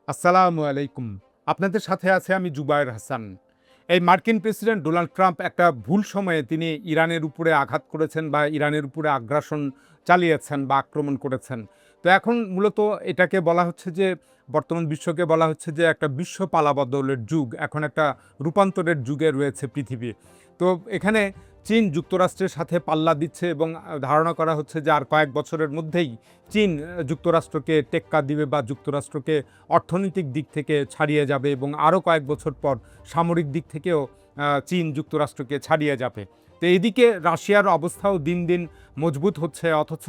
আসসালামু আলাইকুম। আপনাদের সাথে আছে আমি জুবায়ের হাসান। এই মার্কিন প্রেসিডেন্ট ডোনাল্ড ট্রাম্প একটা ভুল সময়ে তিনি ইরানের উপরে আঘাত করেছেন বা ইরানের উপরে আগ্রাসন চালিয়েছেন বা আক্রমণ করেছেন। তো এখন মূলত এটাকে বলা হচ্ছে যে বর্তমান বিশ্বকে বলা হচ্ছে যে একটা বিশ্ব পালাবদলের যুগ। এখন একটা রূপান্তরের যুগে রয়েছে পৃথিবী। তো এখানে চীন যুক্তরাষ্ট্রের সাথে পাল্লা দিচ্ছে এবং ধারণা করা হচ্ছে যে আর কয়েক বছরের মধ্যেই চীন যুক্তরাষ্ট্রকে টেক্কা দিবে বা যুক্তরাষ্ট্রকে অর্থনৈতিক দিক থেকে ছাড়িয়ে যাবে এবং আরও কয়েক বছর পর সামরিক দিক থেকেও চীন যুক্তরাষ্ট্রকে ছাড়িয়ে যাবে। তো এদিকে রাশিয়ার অবস্থাও দিন দিন মজবুত হচ্ছে, অথচ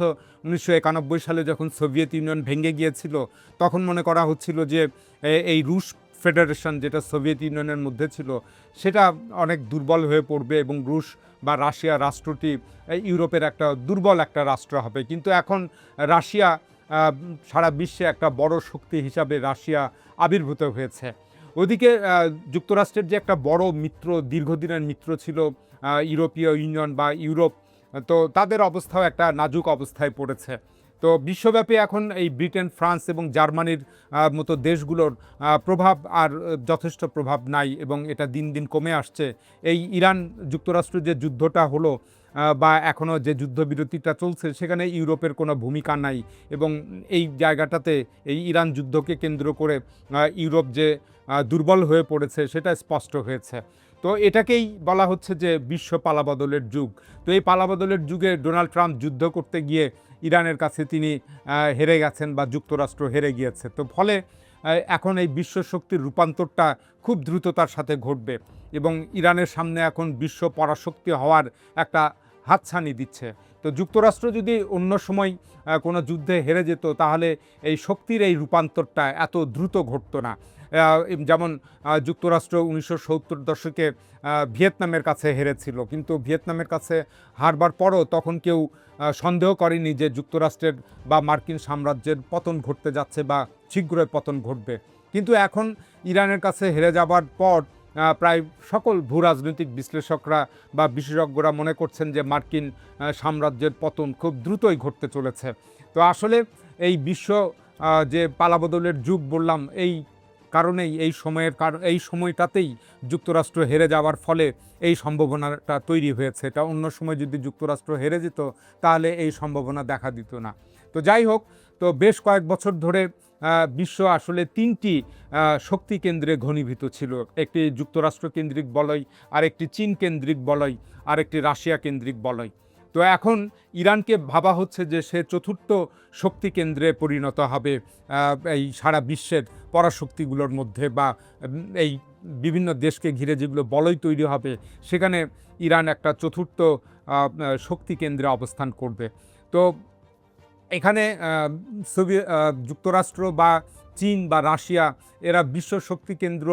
১৯৯১ সালে যখন সোভিয়েত ইউনিয়ন ভেঙে গিয়েছিল তখন মনে করা হচ্ছিল যে এই রুশ ফেডারেশন যেটা সোভিয়েত ইউনিয়নের মধ্যে ছিল সেটা অনেক দুর্বল হয়ে পড়বে এবং রুশ বা রাশিয়া রাষ্ট্রটি ইউরোপের একটা দুর্বল একটা রাষ্ট্র হবে। কিন্তু এখন রাশিয়া সারা বিশ্বে একটা বড় শক্তি হিসাবে রাশিয়া আবির্ভূত হয়েছে। ওদিকে যুক্তরাষ্ট্রের যে একটা বড় মিত্র, দীর্ঘদিনের মিত্র ছিল ইউরোপীয় ইউনিয়ন বা ইউরোপ, তো তাদের অবস্থাও একটা নাজুক অবস্থায় পড়েছে। তো বিশ্বব্যাপী এখন এই ব্রিটেন, ফ্রান্স এবং জার্মানির মতো দেশগুলোর প্রভাব আর যথেষ্ট প্রভাব নাই এবং এটা দিন দিন কমে আসছে। এই ইরান যুক্তরাষ্ট্র যে যুদ্ধটা হলো বা এখনও যে যুদ্ধবিরতিটা চলছে সেখানে ইউরোপের কোনো ভূমিকা নাই এবং এই জায়গাটাতে এই ইরান যুদ্ধকে কেন্দ্র করে ইউরোপ যে দুর্বল হয়ে পড়েছে সেটা স্পষ্ট হয়েছে। তো এটাকেই বলা হচ্ছে যে বিশ্ব পালাবদলের যুগ। তো এই পালাবদলের যুগে ডোনাল্ড ট্রাম্প যুদ্ধ করতে গিয়ে ইরানের কাছে তিনি হেরে গেছেন বা যুক্তরাষ্ট্র হেরে গিয়েছে। তো ফলে এখন এই বিশ্ব শক্তির রূপান্তরটা খুব দ্রুততার সাথে ঘটবে এবং ইরানের সামনে এখন বিশ্ব পরাশক্তি হওয়ার একটা হাতছানি দিচ্ছে। তো যুক্তরাষ্ট্র যদি অন্য সময় কোনো যুদ্ধে হেরে যেত তাহলে এই শক্তির এই রূপান্তরটা এত দ্রুত ঘটতো না। যেমন যুক্তরাষ্ট্র ১৯৭০ দশকে ভিয়েতনামের কাছে হেরেছিল, কিন্তু ভিয়েতনামের কাছে হারবার পরও তখন কেউ সন্দেহ করেনি যে যুক্তরাষ্ট্রের বা মার্কিন সাম্রাজ্যের পতন ঘটতে যাচ্ছে বা শীঘ্রই পতন ঘটবে। কিন্তু এখন ইরানের কাছে হেরে যাবার পর প্রায় সকল ভূরাজনৈতিক বিশ্লেষকরা বা বিশেষজ্ঞরা মনে করছেন যে মার্কিন সাম্রাজ্যের পতন খুব দ্রুতই ঘটতে চলেছে। তো আসলে এই বিশ্ব যে পালাবদলের যুগ বললাম, এই কারণেই এই সময়টাতেই যুক্তরাষ্ট্র হেরে যাওয়ার ফলে এই সম্ভাবনাটা তৈরি হয়েছে। এটা অন্য সময় যদি যুক্তরাষ্ট্র হেরে যেত তাহলে এই সম্ভাবনা দেখা দিত না। তো যাই হোক, তো বেশ কয়েক বছর ধরে বিশ্ব আসলে ৩টি শক্তি কেন্দ্রে ঘনীভূত ছিল। একটি যুক্তরাষ্ট্র কেন্দ্রিক বলয়, আরেকটি চীন কেন্দ্রিক বলয়, আরেকটি রাশিয়া কেন্দ্রিক বলয়। তো এখন ইরানকে ভাবা হচ্ছে যে সে চতুর্থ শক্তি কেন্দ্রে পরিণত হবে এই সারা বিশ্বের পরাশক্তিগুলোর মধ্যে বা এই বিভিন্ন দেশকে ঘিরে যেগুলো বলয় তৈরি হবে সেখানে ইরান একটা চতুর্থ শক্তি কেন্দ্রে অবস্থান করবে। তো এখানে যুক্তরাষ্ট্র বা চীন বা রাশিয়া এরা বিশ্ব শক্তি কেন্দ্র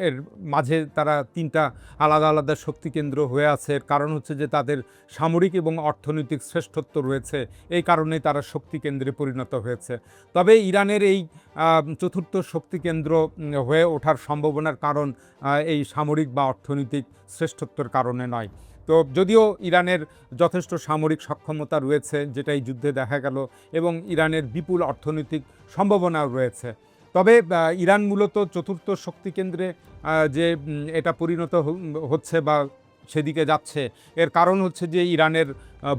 এর মাঝে তারা ৩টা আলাদা আলাদা শক্তি কেন্দ্র হয়ে আছে। এর কারণ হচ্ছে যে তাদের সামরিক এবং অর্থনৈতিক শ্রেষ্ঠত্ব রয়েছে, এই কারণেই তারা শক্তি কেন্দ্রে পরিণত হয়েছে। তবে ইরানের এই চতুর্থ শক্তি কেন্দ্র হয়ে ওঠার সম্ভাবনার কারণ এই সামরিক বা অর্থনৈতিক শ্রেষ্ঠত্বের কারণে নয়। তো যদিও ইরানের যথেষ্ট সামরিক সক্ষমতা রয়েছে, যেটা এই যুদ্ধে দেখা গেল, এবং ইরানের বিপুল অর্থনৈতিক সম্ভাবনাও রয়েছে, তবে ইরান মূলত চতুর্থ শক্তি কেন্দ্রে যে এটা পরিণত হচ্ছে বা সেদিকে যাচ্ছে, এর কারণ হচ্ছে যে ইরানের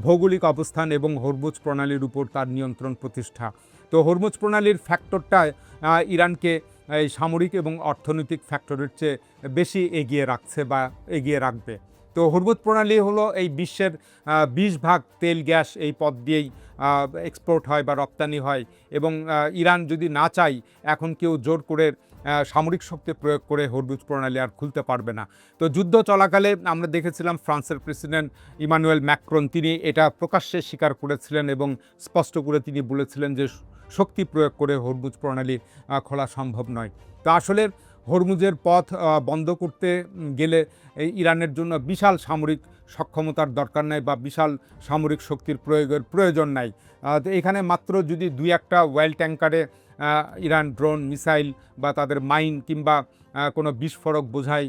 ভৌগোলিক অবস্থান এবং হরমুজ প্রণালীর উপর তার নিয়ন্ত্রণ প্রতিষ্ঠা। তো হরমুজ প্রণালীর ফ্যাক্টরটায় ইরানকে এই সামরিক এবং অর্থনৈতিক ফ্যাক্টরের চেয়ে বেশি এগিয়ে রাখছে বা এগিয়ে রাখবে। তো হরমুজ প্রণালী হলো এই বিশ্বের 20 ভাগ তেল গ্যাস এই পথ দিয়েই এক্সপোর্ট হয় বা রপ্তানি হয় এবং ইরান যদি না চায় এখন কেউ জোর করে সামরিক শক্তি প্রয়োগ করে হরমুজ প্রণালী আর খুলতে পারবে না। তো যুদ্ধ চলাকালে আমরা দেখেছিলাম ফ্রান্সের প্রেসিডেন্ট ইমানুয়েল ম্যাক্রন তিনি এটা প্রকাশ্যে স্বীকার করেছিলেন এবং স্পষ্ট করে তিনি বলেছিলেন যে শক্তি প্রয়োগ করে হরমুজ প্রণালী খোলা সম্ভব নয়। তো আসলে হরমুজের পথ বন্ধ করতে গেলে ইরানের জন্য বিশাল সামরিক সক্ষমতার দরকার নাই বা বিশাল সামরিক শক্তির প্রয়োগের প্রয়োজন নাই। তো এখানে মাত্র যদি ২-১টা অয়েল ট্যাঙ্কারে ইরান ড্রোন, মিসাইল বা তাদের মাইন কিংবা কোনো বিস্ফোরক বোঝাই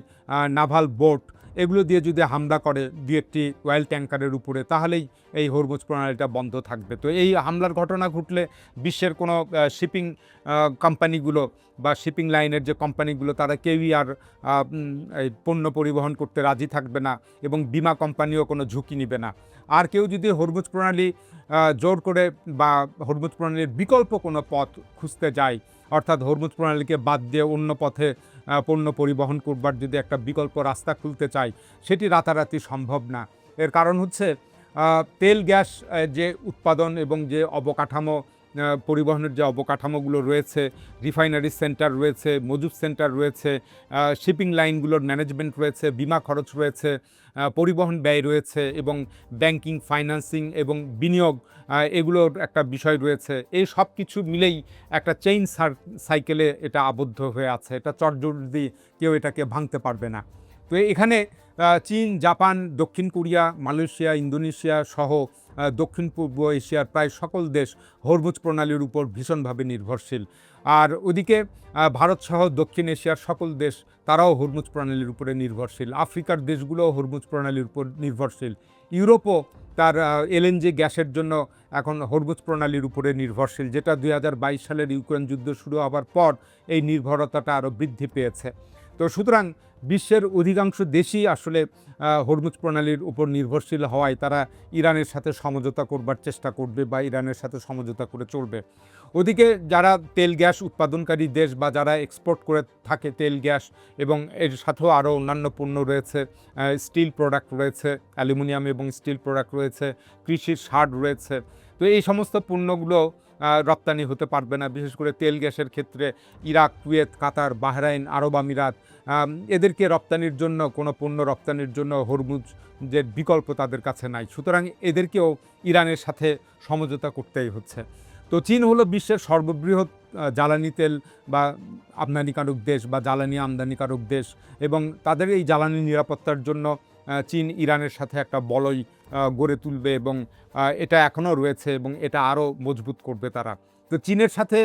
নাভাল বোট এগুলো দিয়ে যদি হামলা করে দু একটি অয়েল ট্যাঙ্কারের উপরে, তাহলেই এই হরমুজ প্রণালীটা বন্ধ থাকবে। তো এই হামলার ঘটনা ঘটলে বিশ্বের কোনো শিপিং কোম্পানিগুলো বা শিপিং লাইনের যে কোম্পানিগুলো, তারা কেউই আর এই পণ্য পরিবহন করতে রাজি থাকবে না, এবং বিমা কোম্পানিও কোনো ঝুঁকি নেবে না। আর কেউ যদি হরমুজ প্রণালী জোর করে বা হরমুজ প্রণালীর বিকল্প কোনো পথ খুঁজতে যায়, অর্থাৎ হরমুজ প্রণালীকে বাদ দিয়ে অন্য পথে পণ্য পরিবহন করবার যদি একটা বিকল্প রাস্তা খুলতে চায়, সেটি রাতারাতি সম্ভব না। এর কারণ হচ্ছে তেল গ্যাস যে উৎপাদন এবং যে অবকাঠামো, পরিবহনের যে অবকাঠামোগুলো রয়েছে, রিফাইনারি সেন্টার রয়েছে, মজুদ সেন্টার রয়েছে, শিপিং লাইনগুলোর ম্যানেজমেন্ট রয়েছে, বিমা খরচ রয়েছে, পরিবহন ব্যয় রয়েছে, এবং ব্যাংকিং, ফাইন্যান্সিং এবং বিনিয়োগ, এগুলোর একটা বিষয় রয়েছে। এই সব কিছু মিলেই একটা চেইন সাইকেলে এটা আবদ্ধ হয়ে আছে। এটা চটজলদি কেউ এটাকে ভাঙতে পারবে না। তো এখানে চীন, জাপান, দক্ষিণ কোরিয়া, মালয়েশিয়া, ইন্দোনেশিয়া সহ দক্ষিণ পূর্ব এশিয়ার প্রায় সকল দেশ হরমুজ প্রণালীর উপর ভীষণভাবে নির্ভরশীল। আর ওদিকে ভারত সহ দক্ষিণ এশিয়ার সকল দেশ, তারাও হরমুজ প্রণালীর উপরে নির্ভরশীল। আফ্রিকার দেশগুলোও হরমুজ প্রণালীর উপর নির্ভরশীল। ইউরোপও তার এলএনজি গ্যাসের জন্য এখন হরমুজ প্রণালীর উপরে নির্ভরশীল, যেটা 2022 সালের ইউক্রেন যুদ্ধ শুরু হওয়ার পর এই নির্ভরতাটা আরও বৃদ্ধি পেয়েছে। তো সুতরাং বিশ্বের অধিকাংশ দেশই আসলে হরমুজ প্রণালীর উপর নির্ভরশীল হওয়ায় তারা ইরানের সাথে সমঝোতা করবার চেষ্টা করবে বা ইরানের সাথে সমঝোতা করে চলবে। ওদিকে যারা তেল গ্যাস উৎপাদনকারী দেশ বা যারা এক্সপোর্ট করে থাকে তেল গ্যাস, এবং এর সাথেও আরও অন্যান্য পণ্য রয়েছে, স্টিল প্রোডাক্ট রয়েছে, অ্যালুমিনিয়াম এবং স্টিল প্রোডাক্ট রয়েছে, কৃষির সার রয়েছে। তো এই সমস্ত পণ্যগুলো রপ্তানি হতে পারবে না। বিশেষ করে তেল গ্যাসের ক্ষেত্রে ইরাক, কুয়েত, কাতার, বাহরাইন, আরব আমিরাত, এদেরকে রপ্তানির জন্য, কোনো পণ্য রপ্তানির জন্য হরমুজের বিকল্প তাদের কাছে নাই। সুতরাং এদেরকেও ইরানের সাথে সমঝোতা করতেই হচ্ছে। তো চীন হলো বিশ্বের সর্ববৃহৎ জ্বালানি তেল বা আমদানিকারক দেশ বা জ্বালানি আমদানিকারক দেশ, এবং তাদের এই জ্বালানি নিরাপত্তার জন্য চীন ইরানের সাথে একটা বলয় গড়ে তুলবে, এবং এটা এখনও রয়েছে এবং এটা আরও মজবুত করবে তারা। তো চীনের সাথে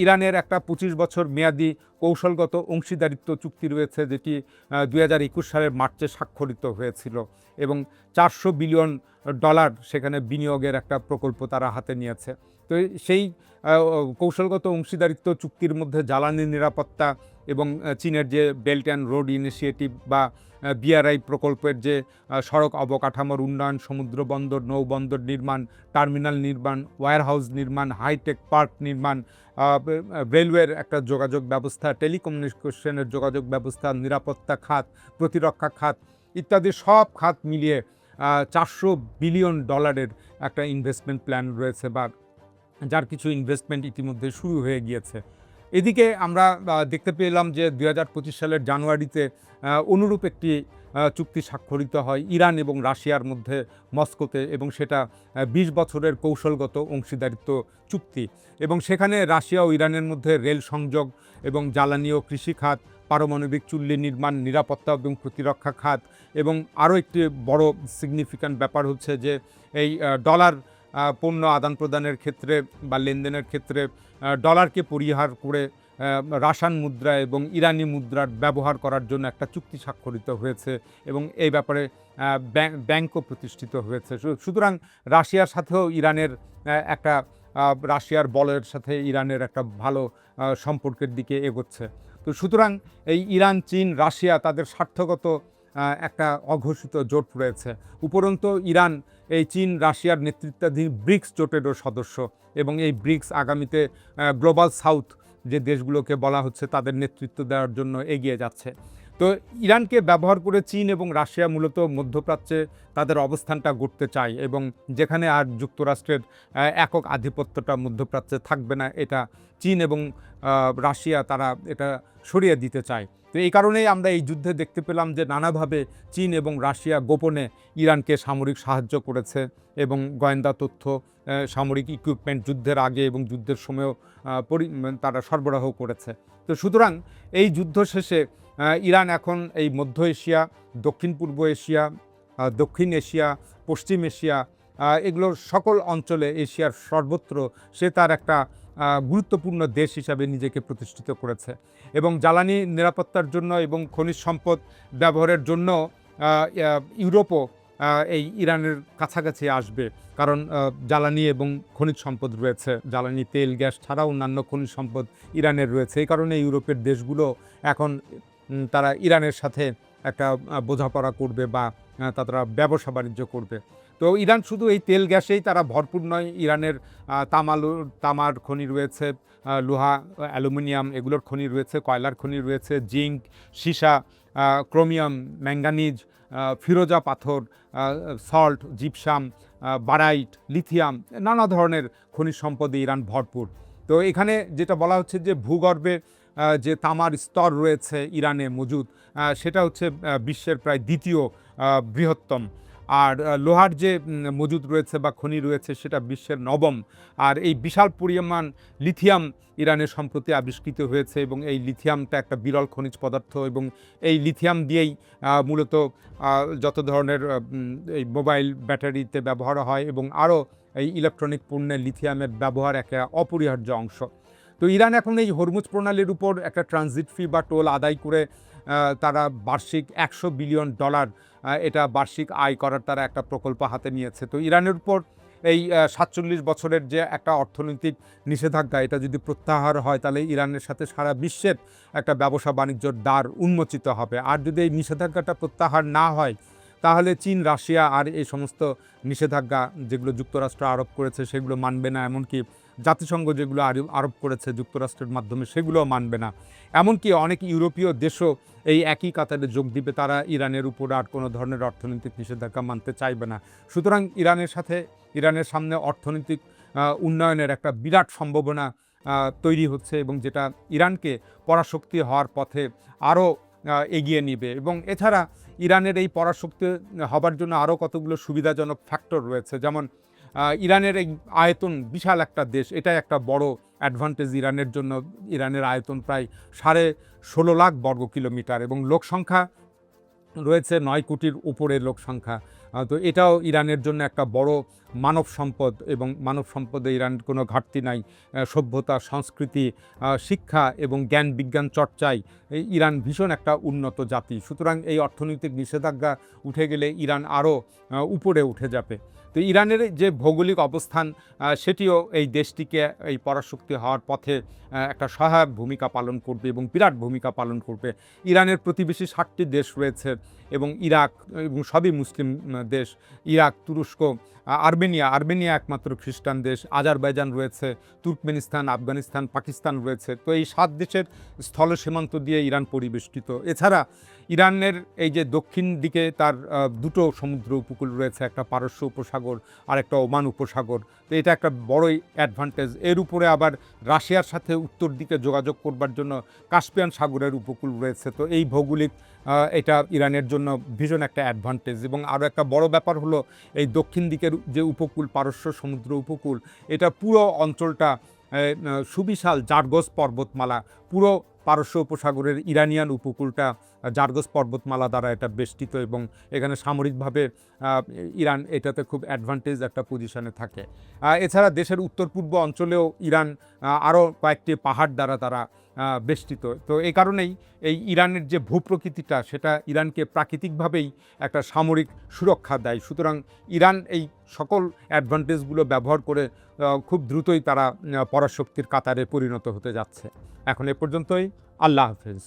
ইরানের একটা 25 বছর মেয়াদি কৌশলগত অংশীদারিত্ব চুক্তি রয়েছে, যেটি 2021 সালের মার্চে স্বাক্ষরিত হয়েছিল, এবং $400 বিলিয়ন সেখানে বিনিয়োগের একটা প্রকল্প তারা হাতে নিয়েছে। তো সেই কৌশলগত অংশীদারিত্ব চুক্তির মধ্যে জ্বালানি নিরাপত্তা এবং চীনের যে বেল্ট অ্যান্ড রোড ইনিশিয়েটিভ বা বিআরআই প্রকল্পের যে সড়ক অবকাঠামোর উন্নয়ন, সমুদ্র বন্দর, নৌবন্দর নির্মাণ, টার্মিনাল নির্মাণ, ওয়্যারহাউস নির্মাণ, হাইটেক পার্ক নির্মাণ, রেলওয়ের একটা যোগাযোগ ব্যবস্থা, টেলিকমিউনিকেশনের যোগাযোগ ব্যবস্থা, নিরাপত্তা খাত, প্রতিরক্ষা খাত ইত্যাদি সব খাত মিলিয়ে $400 বিলিয়ন একটা ইনভেস্টমেন্ট প্ল্যান রয়েছে, বা যার কিছু ইনভেস্টমেন্ট ইতিমধ্যে শুরু হয়ে গিয়েছে। এদিকে আমরা দেখতে পেলাম যে 2025 সালের জানুয়ারিতে অনুরূপ একটি চুক্তি স্বাক্ষরিত হয় ইরান এবং রাশিয়ার মধ্যে মস্কোতে, এবং সেটা 20 বছরের কৌশলগত অংশীদারিত্ব চুক্তি, এবং সেখানে রাশিয়া ও ইরানের মধ্যে রেল সংযোগ এবং জ্বালানি ও কৃষি খাত, পারমাণবিক চুল্লি নির্মাণ, নিরাপত্তা এবং প্রতিরক্ষা খাত, এবং আরও একটি বড় সিগনিফিক্যান্ট ব্যাপার হচ্ছে যে এই ডলার পণ্য আদান প্রদানের ক্ষেত্রে বা লেনদেনের ক্ষেত্রে ডলারকে পরিহার করে রাশান মুদ্রা এবং ইরানি মুদ্রার ব্যবহার করার জন্য একটা চুক্তি স্বাক্ষরিত হয়েছে, এবং এই ব্যাপারে ব্যাংকও প্রতিষ্ঠিত হয়েছে। সুতরাং রাশিয়ার সাথেও ইরানের একটা রাশিয়ার বলয়ের সাথে ইরানের একটা ভালো সম্পর্কের দিকে এগোচ্ছে। তো সুতরাং এই ইরান, চীন, রাশিয়া তাদের স্বার্থগত একটা অঘোষিত জোট রয়েছে। উপরন্তু ইরান এই চীন, রাশিয়ার নেতৃত্বাধীন ব্রিক্স জোটেরও সদস্য, এবং এই ব্রিক্স আগামীতে গ্লোবাল সাউথ যে দেশগুলোকে বলা হচ্ছে তাদের নেতৃত্ব দেওয়ার জন্য এগিয়ে যাচ্ছে। তো ইরানকে ব্যবহার করে চীন এবং রাশিয়া মূলত মধ্যপ্রাচ্যে তাদের অবস্থানটা গড়তে চায়, এবং যেখানে আর যুক্তরাষ্ট্রের একক আধিপত্যটা মধ্যপ্রাচ্যে থাকবে না, এটা চীন এবং রাশিয়া তারা এটা সরিয়ে দিতে চায়। তো এই কারণেই আমরা এই যুদ্ধে দেখতে পেলাম যে নানাভাবে চীন এবং রাশিয়া গোপনে ইরানকে সামরিক সাহায্য করেছে, এবং গোয়েন্দা তথ্য, সামরিক ইকুইপমেন্ট যুদ্ধের আগে এবং যুদ্ধের সময়ও তারা সরবরাহ করেছে। তো সুতরাং এই যুদ্ধ শেষে ইরান এখন এই মধ্য এশিয়া, দক্ষিণ পূর্ব এশিয়া, দক্ষিণ এশিয়া, পশ্চিম এশিয়া, এগুলোর সকল অঞ্চলে, এশিয়ার সর্বত্র সে তার একটা গুরুত্বপূর্ণ দেশ হিসাবে নিজেকে প্রতিষ্ঠিত করেছে, এবং জ্বালানি নিরাপত্তার জন্য এবং খনিজ সম্পদ ব্যবহারের জন্য ইউরোপও এই ইরানের কাছাকাছি আসবে, কারণ জ্বালানি এবং খনিজ সম্পদ রয়েছে, জ্বালানি তেল গ্যাস ছাড়াও অন্যান্য খনিজ সম্পদ ইরানের রয়েছে। এই কারণে ইউরোপের দেশগুলো এখন তারা ইরানের সাথে একটা বোঝাপড়া করবে বা তারা ব্যবসা বাণিজ্য করবে। তো ইরান শুধু এই তেল গ্যাসেই তারা ভরপুর নয়। ইরানের তামার খনি রয়েছে, লোহা, অ্যালুমিনিয়াম এগুলোর খনি রয়েছে, কয়লার খনি রয়েছে, জিঙ্ক, সীসা, ক্রোমিয়াম, ম্যাঙ্গানিজ, ফিরোজা পাথর, সল্ট, জিপসাম, বারাইট, লিথিয়াম, নানা ধরনের খনিজ সম্পদে ইরান ভরপুর। তো এখানে যেটা বলা হচ্ছে যে ভূগর্ভে যে তামার স্তর রয়েছে ইরানে মজুদ, সেটা হচ্ছে বিশ্বের প্রায় দ্বিতীয় বৃহত্তম। আর লোহার যে মজুদ রয়েছে বা খনি রয়েছে সেটা বিশ্বের নবম। আর এই বিশাল পরিমাণ লিথিয়াম ইরানে সম্প্রতি আবিষ্কৃত হয়েছে এবং এই লিথিয়ামটা একটা বিরল খনিজ পদার্থ এবং এই লিথিয়াম দিয়েই মূলত যত ধরনের এই মোবাইল ব্যাটারিতে ব্যবহার হয় এবং আরও এই ইলেকট্রনিক পণ্যে লিথিয়ামের ব্যবহার একটা অপরিহার্য অংশ। তো ইরান এখন এই হরমুজ প্রণালীর উপর একটা ট্রানজিট ফি বা টোল আদায় করে তারা বার্ষিক $100 বিলিয়ন এটা বার্ষিক আয় করার তারা একটা প্রকল্প হাতে নিয়েছে। তো ইরানের উপর এই 47 বছরের যে একটা অর্থনৈতিক নিষেধাজ্ঞা, এটা যদি প্রত্যাহার হয় তাহলে ইরানের সাথে সারা বিশ্বের একটা ব্যবসা বাণিজ্যর দ্বার উন্মোচিত হবে। আর যদি এই নিষেধাজ্ঞাটা প্রত্যাহার না হয় তাহলে চীন, রাশিয়া আর এই সমস্ত নিষেধাজ্ঞা যেগুলো যুক্তরাষ্ট্র আরোপ করেছে সেগুলো মানবে না, এমনকি জাতিসংঘ যেগুলো আরোপ করেছে যুক্তরাষ্ট্রের মাধ্যমে সেগুলোও মানবে না। এমনকি অনেক ইউরোপীয় দেশও এই একই কাতারে যোগ দিবে, তারা ইরানের উপর আর কোনো ধরনের অর্থনৈতিক নিষেধাজ্ঞা মানতে চাইবে না। সুতরাং ইরানের সামনে অর্থনৈতিক উন্নয়নের একটা বিরাট সম্ভাবনা তৈরি হচ্ছে এবং যেটা ইরানকে পরাশক্তি হওয়ার পথে আরও এগিয়ে নিবে। এবং এছাড়া ইরানের এই পরাশক্তি হবার জন্য আরও কতগুলো সুবিধাজনক ফ্যাক্টর রয়েছে, যেমন ইরানের এই আয়তন, বিশাল একটা দেশ, এটাই একটা বড় অ্যাডভান্টেজ ইরানের জন্য। ইরানের আয়তন প্রায় 16.5 লাখ বর্গ কিলোমিটার এবং লোকসংখ্যা রয়েছে 9 কোটির উপরে লোকসংখ্যা। তো এটাও ইরানের জন্য একটা বড় মানব সম্পদ এবং মানব সম্পদে ইরানের কোনো ঘাটতি নাই। সভ্যতা, সংস্কৃতি, শিক্ষা এবং জ্ঞান বিজ্ঞান চর্চায় ইরান ভীষণ একটা উন্নত জাতি। সুতরাং এই অর্থনৈতিক নিষেধাজ্ঞা উঠে গেলে ইরান আরও উপরে উঠে যাবে। তো ইরানের যে ভৌগোলিক অবস্থান সেটিও এই দেশটিকে এই পরাশক্তি হওয়ার পথে একটা সহায়ক ভূমিকা পালন করবে এবং বিরাট ভূমিকা পালন করবে। ইরানের প্রতিবেশী 7টি দেশ রয়েছে এবং ইরাক এবং সবই মুসলিম দেশ। ইরাক, তুরস্ক, আর্মেনিয়া একমাত্র খ্রিস্টান দেশ, আজারবাইজান রয়েছে, তুর্কমেনিস্তান, আফগানিস্তান, পাকিস্তান রয়েছে। তো এই 7 দেশের স্থল সীমান্ত দিয়ে ইরান পরিবেষ্টিত। এছাড়া ইরানের এই যে দক্ষিণ দিকে তার 2টো সমুদ্র উপকূল রয়েছে, একটা পারস্য উপসাগর আর একটা ওমান উপসাগর। তো এটা একটা বড়ই অ্যাডভান্টেজ। এর উপরে আবার রাশিয়ার সাথে উত্তর দিকে যোগাযোগ করবার জন্য কাস্পিয়ান সাগরের উপকূল রয়েছে। তো এই ভৌগোলিক এটা ইরানের জন্য ভীষণ একটা অ্যাডভান্টেজ। এবং আরও একটা বড় ব্যাপার হলো এই দক্ষিণ দিকের যে উপকূল, পারস্য সমুদ্র উপকূল, এটা পুরো অঞ্চলটা সুবিশাল জারগস পর্বতমালা। পুরো পারস্য উপসাগরের ইরানিয়ান উপকূলটা জারগস পর্বতমালা দ্বারা এটা বেষ্টিত এবং এখানে সামরিকভাবে ইরান এটাতে খুব অ্যাডভান্টেজ একটা পজিশনে থাকে। এছাড়া দেশের উত্তর পূর্ব অঞ্চলেও ইরান আরও কয়েকটি পাহাড় দ্বারা তারা বেষ্টিত। তো এই কারণেই এই ইরানের যে ভূপ্রকৃতিটা সেটা ইরানকে প্রাকৃতিকভাবেই একটা সামরিক সুরক্ষা দেয়। সুতরাং ইরান এই সকল অ্যাডভান্টেজগুলো ব্যবহার করে খুব দ্রুতই তারা পরাশক্তির কাতারে পরিণত হতে যাচ্ছে। এখন এ পর্যন্তই। আল্লাহ হাফেজ।